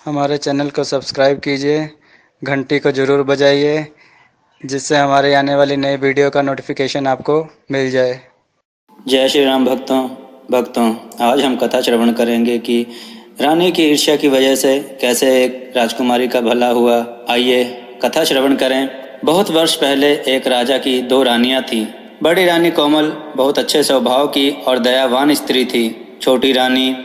हमारे चैनल को सब्सक्राइब कीजिए, घंटी को ज़रूर बजाइए, जिससे हमारे आने वाली नई वीडियो का नोटिफिकेशन आपको मिल जाए। जय श्री राम भक्तों आज हम कथा श्रवण करेंगे कि रानी की ईर्ष्या की वजह से कैसे एक राजकुमारी का भला हुआ। आइए कथा श्रवण करें। बहुत वर्ष पहले एक राजा की दो रानियां थीं। बड़ी रानी कोमल बहुत अच्छे स्वभाव की और दयावान स्त्री थी। छोटी रानी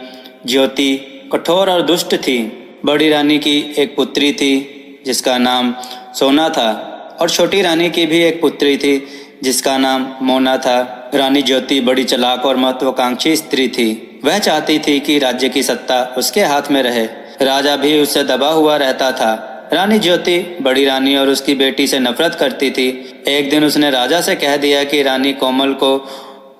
ज्योति कठोर और दुष्ट थी। बड़ी रानी की एक पुत्री थी जिसका नाम सोना था और छोटी रानी की भी एक पुत्री थी जिसका नाम मोना था। रानी ज्योति बड़ी चालाक और महत्वाकांक्षी स्त्री थी। वह चाहती थी कि राज्य की सत्ता उसके हाथ में रहे। राजा भी उससे दबा हुआ रहता था। रानी ज्योति बड़ी रानी और उसकी बेटी से नफरत करती थी। एक दिन उसने राजा से कह दिया कि रानी कोमल को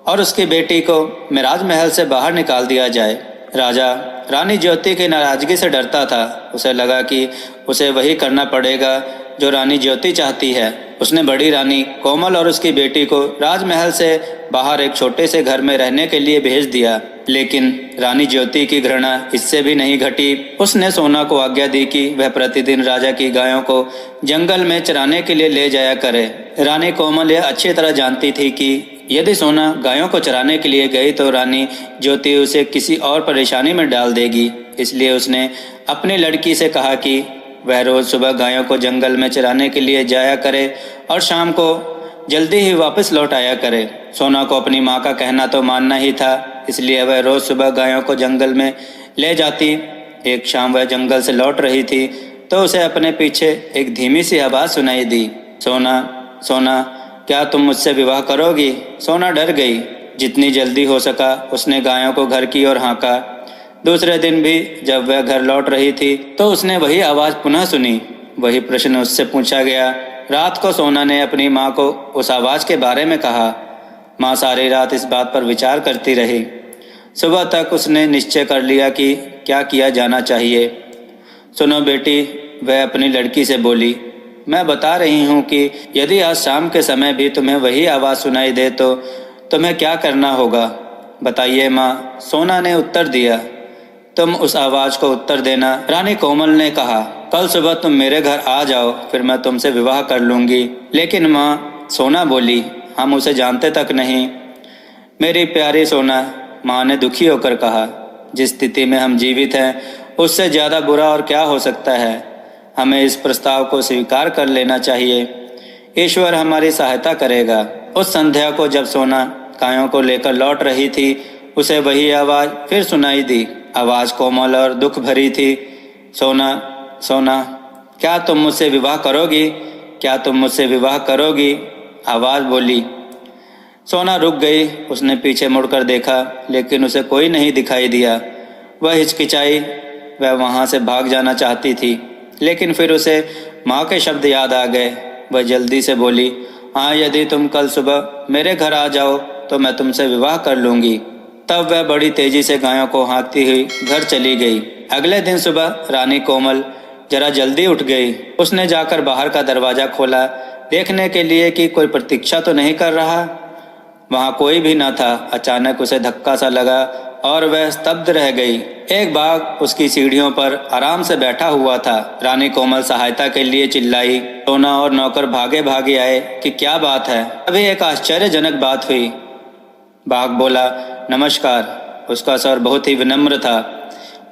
और उसकी बेटी को मिराज महल से बाहर निकाल दिया जाए। राजा रानी ज्योति की नाराजगी से डरता था। उसे लगा कि उसे वही करना पड़ेगा जो रानी ज्योति चाहती है। उसने बड़ी रानी कोमल और उसकी बेटी को राजमहल से बाहर एक छोटे से घर में रहने के लिए भेज दिया। लेकिन रानी ज्योति की घृणा इससे भी नहीं घटी। उसने सोना को आज्ञा दी कि वह प्रतिदिन राजा की गायों को जंगल में चराने के लिए ले जाया करे। रानी कोमल यह अच्छी तरह जानती थी कि यदि सोना गायों को चराने के लिए गई तो रानी ज्योति उसे किसी और परेशानी में डाल देगी। इसलिए उसने अपनी लड़की से कहा कि वह रोज सुबह गायों को जंगल में चराने के लिए जाया करे और शाम को जल्दी ही वापस लौट आया करे। सोना को अपनी माँ का कहना तो मानना ही था, इसलिए वह रोज सुबह गायों को जंगल में ले जाती। एक शाम वह जंगल से लौट रही थी तो उसे अपने पीछे एक धीमी सी आवाज़ सुनाई दी, सोना सोना क्या तुम मुझसे विवाह करोगी? सोना डर गई। जितनी जल्दी हो सका उसने गायों को घर की ओर हाँका। दूसरे दिन भी जब वह घर लौट रही थी तो उसने वही आवाज़ पुनः सुनी। वही प्रश्न उससे पूछा गया। रात को सोना ने अपनी माँ को उस आवाज़ के बारे में कहा। माँ सारी रात इस बात पर विचार करती रही। सुबह तक उसने निश्चय कर लिया कि क्या किया जाना चाहिए। सुनो बेटी, वह अपनी लड़की से बोली, मैं बता रही हूँ कि यदि आज शाम के समय भी तुम्हें वही आवाज़ सुनाई दे तो तुम्हें क्या करना होगा? बताइए माँ, सोना ने उत्तर दिया। तुम उस आवाज़ को उत्तर देना। रानी कोमल ने कहा, कल सुबह तुम मेरे घर आ जाओ, फिर मैं तुमसे विवाह कर लूँगी। लेकिन माँ, सोना बोली, हम उसे जानते तक नहीं। मेरी प्यारी सोना, माँ ने दुखी होकर कहा, जिस स्थिति में हम जीवित हैं उससे ज़्यादा बुरा और क्या हो सकता है। हमें इस प्रस्ताव को स्वीकार कर लेना चाहिए। ईश्वर हमारी सहायता करेगा। उस संध्या को जब सोना गायों को लेकर लौट रही थी उसे वही आवाज़ फिर सुनाई दी। आवाज़ कोमल और दुख भरी थी। सोना सोना क्या तुम मुझसे विवाह करोगी? क्या तुम मुझसे विवाह करोगी? आवाज़ बोली। सोना रुक गई। उसने पीछे मुड़कर देखा लेकिन उसे कोई नहीं दिखाई दिया। वह हिचकिचाई। वह वहाँ से भाग जाना चाहती थी लेकिन फिर उसे माँ के शब्द याद आ गए। वह जल्दी से बोली, हाँ, यदि तुम कल सुबह मेरे घर आ जाओ तो मैं तुमसे विवाह कर लूँगी। तब वह बड़ी तेजी से गायों को हाँकती हुई घर चली गई। अगले दिन सुबह रानी कोमल जरा जल्दी उठ गई। उसने जाकर बाहर का दरवाज़ा खोला, देखने के लिए कि कोई प्रतीक्षा तो नहीं कर रहा। वहाँ कोई भी न था। अचानक उसे धक्का सा लगा और वह स्तब्ध रह गई। एक बाघ उसकी सीढ़ियों पर आराम से बैठा हुआ था। रानी कोमल सहायता के लिए चिल्लाई। सोना और नौकर भागे भागे आए कि क्या बात है। अभी एक आश्चर्यजनक बात हुई। बाघ बोला, नमस्कार। उसका स्वर बहुत ही विनम्र था।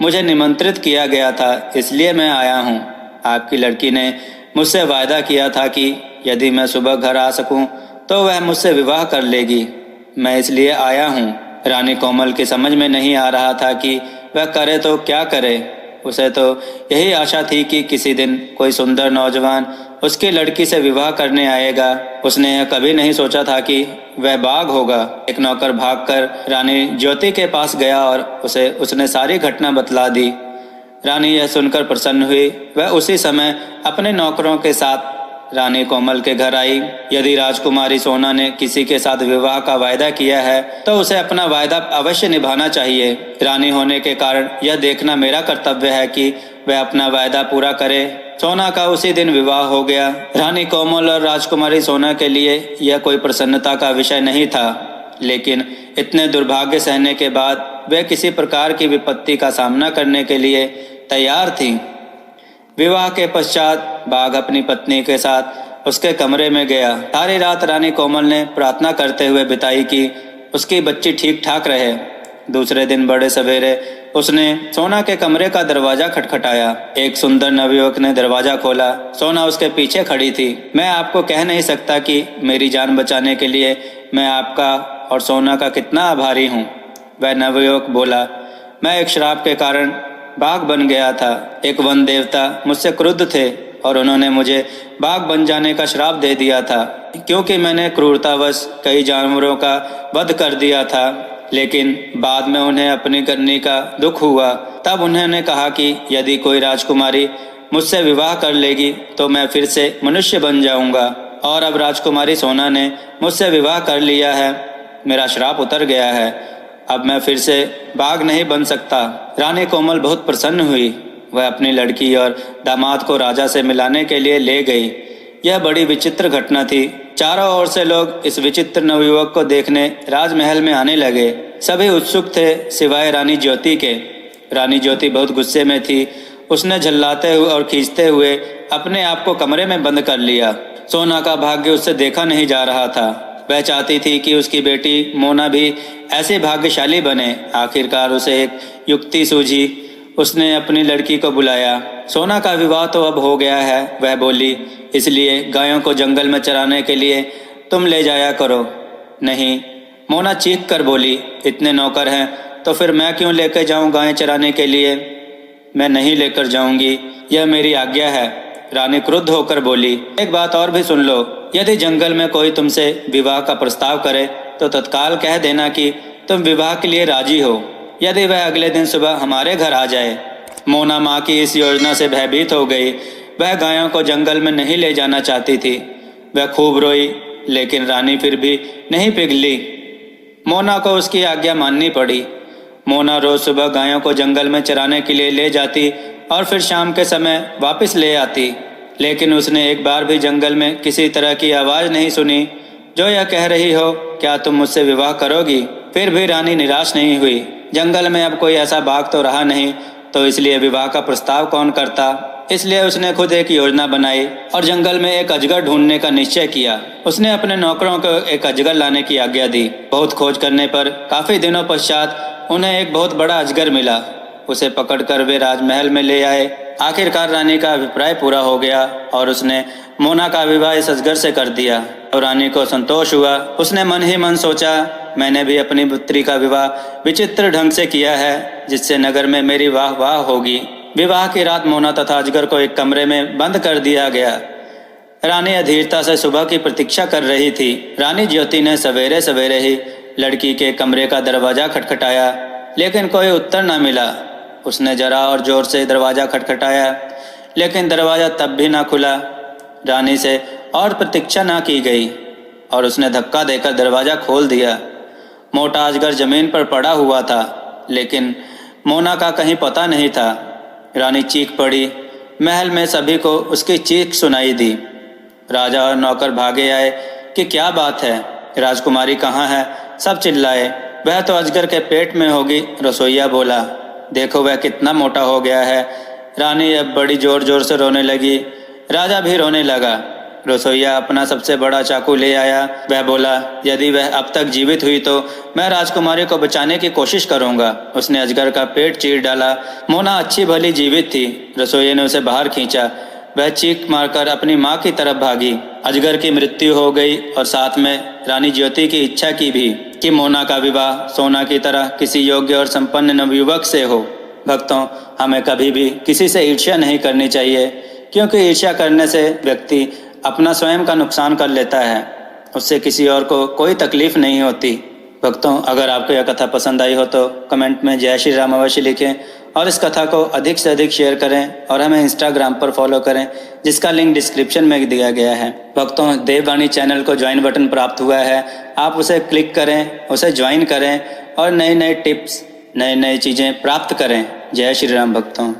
मुझे निमंत्रित किया गया था इसलिए मैं आया हूँ। आपकी लड़की ने मुझसे वायदा किया था कि यदि मैं सुबह घर आ सकूँ तो वह मुझसे विवाह कर लेगी। मैं इसलिए आया हूँ। रानी कोमल की समझ में नहीं आ रहा था कि वह करे तो क्या करे। उसे तो यही आशा थी कि किसी दिन कोई सुंदर नौजवान उसकी लड़की से विवाह करने आएगा। उसने यह कभी नहीं सोचा था कि वह बाघ होगा। एक नौकर भागकर रानी ज्योति के पास गया और उसने सारी घटना बतला दी। रानी यह सुनकर प्रसन्न हुई। वह उसी समय अपने नौकरों के साथ रानी कोमल के घर आई। यदि राजकुमारी सोना ने किसी के साथ विवाह का वायदा किया है तो उसे अपना वायदा अवश्य निभाना चाहिए। रानी होने के कारण यह देखना मेरा कर्तव्य है कि वह अपना वायदा पूरा करे। सोना का उसी दिन विवाह हो गया। रानी कोमल और राजकुमारी सोना के लिए यह कोई प्रसन्नता का विषय नहीं था, लेकिन इतने दुर्भाग्य सहने के बाद वे किसी प्रकार की विपत्ति का सामना करने के लिए तैयार थीं। विवाह के पश्चात बाघ अपनी पत्नी के साथ उसके कमरे में गया। सारी रात रानी कोमल ने प्रार्थना करते हुए बिताई कि उसकी बच्ची ठीक ठाक रहे। दूसरे दिन बड़े सवेरे उसने सोना के कमरे का दरवाजा खटखटाया। एक सुंदर नवयुवक ने दरवाजा खोला। सोना उसके पीछे खड़ी थी। मैं आपको कह नहीं सकता कि मेरी जान बचाने के लिए मैं आपका और सोना का कितना आभारी हूँ, वह नवयुवक बोला। मैं एक श्राप के कारण बाघ बन गया था। एक वन देवता मुझसे क्रुद्ध थे और उन्होंने मुझे बाघ बन जाने का श्राप दे दिया था, क्योंकि मैंने क्रूरतावश कई जानवरों का वध कर दिया था। लेकिन बाद में उन्हें अपनी करनी का दुख हुआ। तब उन्होंने कहा कि यदि कोई राजकुमारी मुझसे विवाह कर लेगी तो मैं फिर से मनुष्य बन जाऊंगा। और अब राजकुमारी सोना ने मुझसे विवाह कर लिया है। मेरा श्राप उतर गया है। अब मैं फिर से बाघ नहीं बन सकता। रानी कोमल बहुत प्रसन्न हुई। वह अपनी लड़की और दामाद को राजा से मिलाने के लिए ले गई। यह बड़ी विचित्र घटना थी। चारों ओर से लोग इस विचित्र नवयुवक को देखने राजमहल में आने लगे। सभी उत्सुक थे सिवाय रानी ज्योति के। रानी ज्योति बहुत गुस्से में थी। उसने झल्लाते हुए और खींचते हुए अपने आप को कमरे में बंद कर लिया। सोना का भाग्य उससे देखा नहीं जा रहा था। वह चाहती थी कि उसकी बेटी मोना भी ऐसे भाग्यशाली बने। आखिरकार उसे एक युक्ति सूझी। उसने अपनी लड़की को बुलाया। सोना का विवाह तो अब हो गया है, वह बोली, इसलिए गायों को जंगल में चराने के लिए तुम ले जाया करो। नहीं, मोना चीख कर बोली, इतने नौकर हैं तो फिर मैं क्यों लेकर जाऊं गायें चराने के लिए? मैं नहीं लेकर जाऊंगी, यह मेरी आज्ञा है। रानी क्रुद्ध होकर बोली, एक बात और भी सुन लो, यदि जंगल में कोई तुमसे विवाह का प्रस्ताव करे तो तत्काल कह देना कि तुम विवाह के लिए राजी हो। यदि वह अगले दिन सुबह हमारे घर आ जाए। मोना माँ की इस योजना से भयभीत हो गई। वह गायों को जंगल में नहीं ले जाना चाहती थी। वह खूब रोई, लेकिन रानी फिर भी नहीं पिघली। मोना को उसकी आज्ञा माननी पड़ी। मोना रोज सुबह गायों को जंगल में चराने के लिए ले जाती और फिर शाम के समय वापस ले आती। लेकिन उसने एक बार भी जंगल में किसी तरह की आवाज़ नहीं सुनी जो यह कह रही हो, क्या तुम मुझसे विवाह करोगी? फिर भी रानी निराश नहीं हुई। जंगल में अब कोई ऐसा बाघ तो रहा नहीं, तो इसलिए विवाह का प्रस्ताव कौन करता। इसलिए उसने खुद एक योजना बनाई और जंगल में एक अजगर ढूंढने का निश्चय किया। उसने अपने नौकरों को एक अजगर लाने की आज्ञा दी। बहुत खोज करने पर काफी दिनों पश्चात उन्हें एक बहुत बड़ा अजगर मिला। उसे पकड़कर वे राजमहल में ले आए। आखिरकार रानी का अभिप्राय पूरा हो गया और उसने मोना का विवाह इस अजगर से कर दिया। और रानी को संतोष हुआ। उसने मन ही मन सोचा, मैंने भी अपनी पुत्री का विवाह विचित्र ढंग से किया है, जिससे नगर में मेरी वाह वाह होगी। विवाह की रात मोना तथा अजगर को एक कमरे में बंद कर दिया गया। रानी अधीरता से सुबह की प्रतीक्षा कर रही थी। रानी ज्योति ने सवेरे सवेरे ही लड़की के कमरे का दरवाजा खटखटाया, लेकिन कोई उत्तर न मिला। उसने जरा और जोर से दरवाजा खटखटाया, लेकिन दरवाजा तब भी ना खुला। रानी से और प्रतीक्षा ना की गई और उसने धक्का देकर दरवाजा खोल दिया। मोटा अजगर जमीन पर पड़ा हुआ था, लेकिन मोना का कहीं पता नहीं था। रानी चीख पड़ी। महल में सभी को उसकी चीख सुनाई दी। राजा और नौकर भागे आए कि क्या बात है, राजकुमारी कहाँ है? सब चिल्लाए, वह तो अजगर के पेट में होगी। रसोइया बोला, देखो वह कितना मोटा हो गया है। रानी अब बड़ी जोर जोर से रोने लगी। राजा भी रोने लगा। रसोइया अपना सबसे बड़ा चाकू ले आया। वह बोला, यदि वह अब तक जीवित हुई तो मैं राजकुमारी को बचाने की कोशिश करूंगा। उसने अजगर का पेट चीर डाला। मोना अच्छी भली जीवित थी। रसोइये ने उसे बाहर खींचा। वह चीख मारकर अपनी माँ की तरफ भागी। अजगर की मृत्यु हो गई और साथ में रानी ज्योति की इच्छा की भी कि मोना का विवाह सोना की तरह किसी योग्य और संपन्न नवयुवक से हो। भक्तों, हमें कभी भी किसी से ईर्ष्या नहीं करनी चाहिए, क्योंकि ईर्ष्या करने से व्यक्ति अपना स्वयं का नुकसान कर लेता है। उससे किसी और को कोई तकलीफ नहीं होती। भक्तों, अगर आपको यह कथा पसंद आई हो तो कमेंट में जय श्री राम अवश्य लिखें और इस कथा को अधिक से अधिक शेयर करें और हमें इंस्टाग्राम पर फॉलो करें, जिसका लिंक डिस्क्रिप्शन में दिया गया है। भक्तों, देववाणी चैनल को ज्वाइन बटन प्राप्त हुआ है। आप उसे क्लिक करें, उसे ज्वाइन करें और नई नई टिप्स, नई नई चीज़ें प्राप्त करें। जय श्री राम भक्तों।